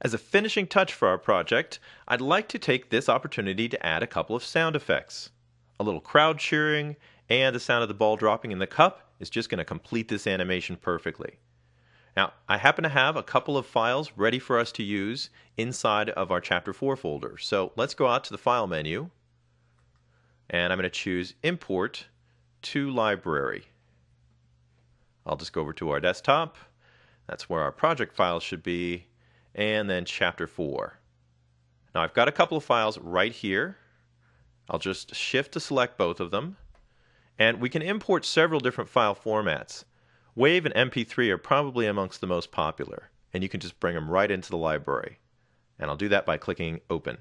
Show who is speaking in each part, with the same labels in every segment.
Speaker 1: As a finishing touch for our project, I'd like to take this opportunity to add a couple of sound effects. A little crowd cheering and the sound of the ball dropping in the cup is just going to complete this animation perfectly. Now, I happen to have a couple of files ready for us to use inside of our Chapter 4 folder. So let's go out to the File menu, and I'm going to choose Import to Library. I'll just go over to our desktop. That's where our project files should be, and then Chapter 4. Now I've got a couple of files right here. I'll just shift to select both of them, and we can import several different file formats. WAV and MP3 are probably amongst the most popular, and you can just bring them right into the library. And I'll do that by clicking Open.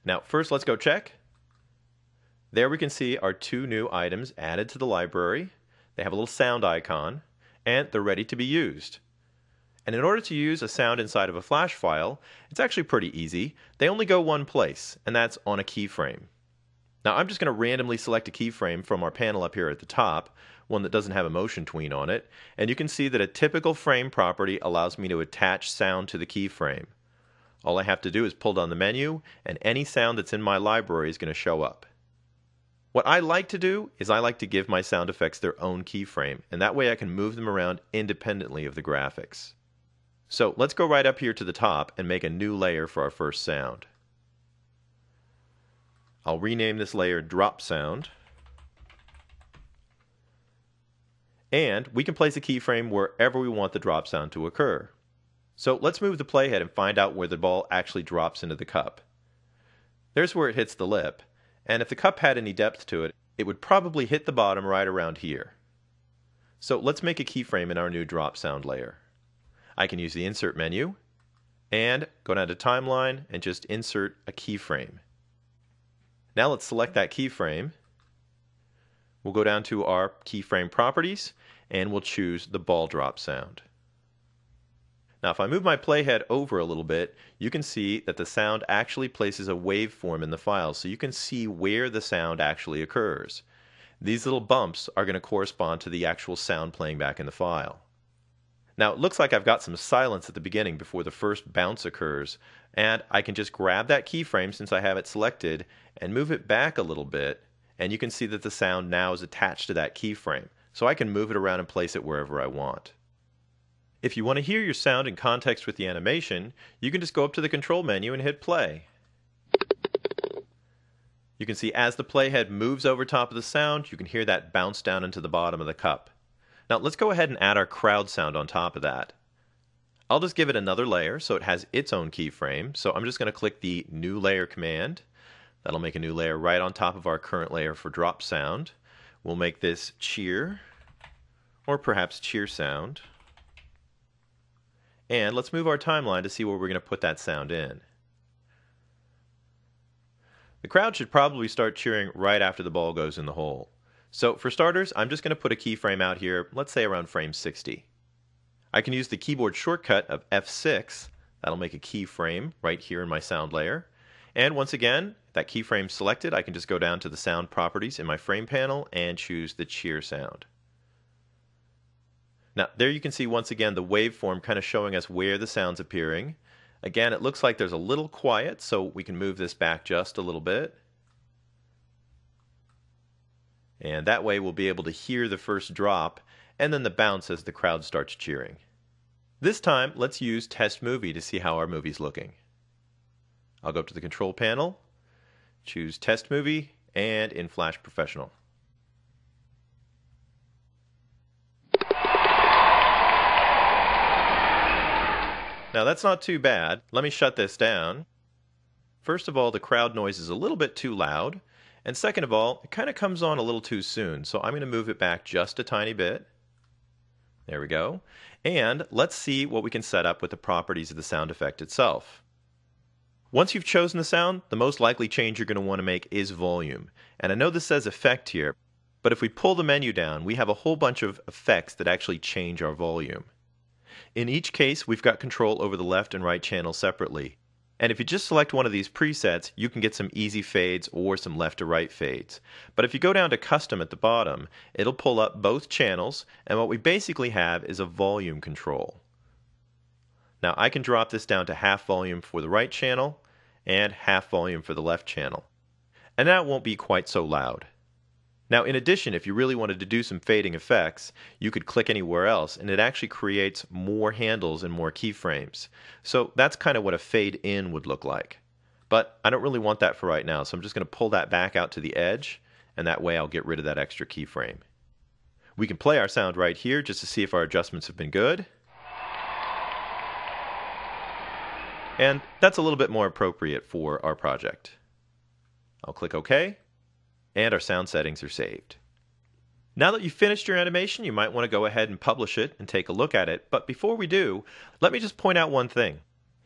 Speaker 1: Now first let's go check. There we can see our two new items added to the library. They have a little sound icon, and they're ready to be used. And in order to use a sound inside of a flash file, it's actually pretty easy. They only go one place, and that's on a keyframe. Now I'm just going to randomly select a keyframe from our panel up here at the top, one that doesn't have a motion tween on it, and you can see that a typical frame property allows me to attach sound to the keyframe. All I have to do is pull down the menu, and any sound that's in my library is going to show up. What I like to do is I like to give my sound effects their own keyframe, and that way I can move them around independently of the graphics. So let's go right up here to the top and make a new layer for our first sound. I'll rename this layer Drop Sound. And we can place a keyframe wherever we want the drop sound to occur. So let's move the playhead and find out where the ball actually drops into the cup. There's where it hits the lip, and if the cup had any depth to it, it would probably hit the bottom right around here. So let's make a keyframe in our new drop sound layer. I can use the Insert menu and go down to Timeline and just insert a keyframe. Now let's select that keyframe. We'll go down to our keyframe properties and we'll choose the ball drop sound. Now if I move my playhead over a little bit, you can see that the sound actually places a waveform in the file, so you can see where the sound actually occurs. These little bumps are going to correspond to the actual sound playing back in the file. Now it looks like I've got some silence at the beginning before the first bounce occurs, and I can just grab that keyframe since I have it selected and move it back a little bit, and you can see that the sound now is attached to that keyframe, so I can move it around and place it wherever I want. If you want to hear your sound in context with the animation, you can just go up to the control menu and hit play. You can see as the playhead moves over top of the sound, you can hear that bounce down into the bottom of the cup. Now let's go ahead and add our crowd sound on top of that. I'll just give it another layer so it has its own keyframe. So I'm just going to click the New Layer command. That'll make a new layer right on top of our current layer for drop sound. We'll make this cheer, or perhaps cheer sound. And let's move our timeline to see where we're going to put that sound in. The crowd should probably start cheering right after the ball goes in the hole. So for starters, I'm just going to put a keyframe out here, let's say around frame 60. I can use the keyboard shortcut of F6. That'll make a keyframe right here in my sound layer. And once again, that keyframe selected, I can just go down to the sound properties in my frame panel and choose the cheer sound. Now there you can see once again the waveform kind of showing us where the sound's appearing. Again, it looks like there's a little quiet, so we can move this back just a little bit. And that way we'll be able to hear the first drop and then the bounce as the crowd starts cheering. This time, let's use Test Movie to see how our movie's looking. I'll go up to the control panel, choose Test Movie, and in Flash Professional. Now that's not too bad. Let me shut this down. First of all, the crowd noise is a little bit too loud. And second of all, it kind of comes on a little too soon, so I'm going to move it back just a tiny bit. There we go. And let's see what we can set up with the properties of the sound effect itself. Once you've chosen the sound, the most likely change you're going to want to make is volume. And I know this says effect here, but if we pull the menu down, we have a whole bunch of effects that actually change our volume. In each case, we've got control over the left and right channels separately. And if you just select one of these presets, you can get some easy fades or some left to right fades. But if you go down to custom at the bottom, it'll pull up both channels, and what we basically have is a volume control. Now I can drop this down to half volume for the right channel and half volume for the left channel. And that won't be quite so loud. Now in addition, if you really wanted to do some fading effects, you could click anywhere else and it actually creates more handles and more keyframes. So that's kind of what a fade in would look like. But I don't really want that for right now, so I'm just going to pull that back out to the edge, and that way I'll get rid of that extra keyframe. We can play our sound right here just to see if our adjustments have been good. And that's a little bit more appropriate for our project. I'll click OK, and our sound settings are saved. Now that you've finished your animation, you might want to go ahead and publish it and take a look at it. But before we do, let me just point out one thing.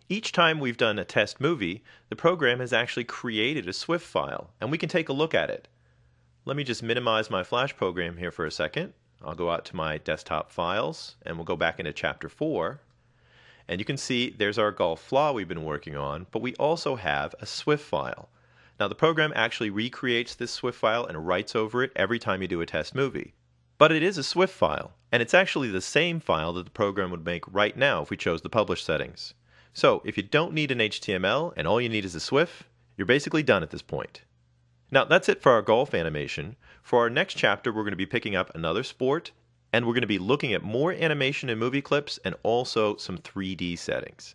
Speaker 1: Each time we've done a test movie, the program has actually created a SWF file, and we can take a look at it. Let me just minimize my Flash program here for a second. I'll go out to my desktop files, and we'll go back into Chapter 4. And you can see there's our Golf Flaw we've been working on, but we also have a SWF file. Now the program actually recreates this SWF file and writes over it every time you do a test movie. But it is a SWF file, and it's actually the same file that the program would make right now if we chose the publish settings. So if you don't need an HTML and all you need is a SWF, you're basically done at this point. Now that's it for our golf animation. For our next chapter, we're going to be picking up another sport, and we're going to be looking at more animation and movie clips and also some 3D settings.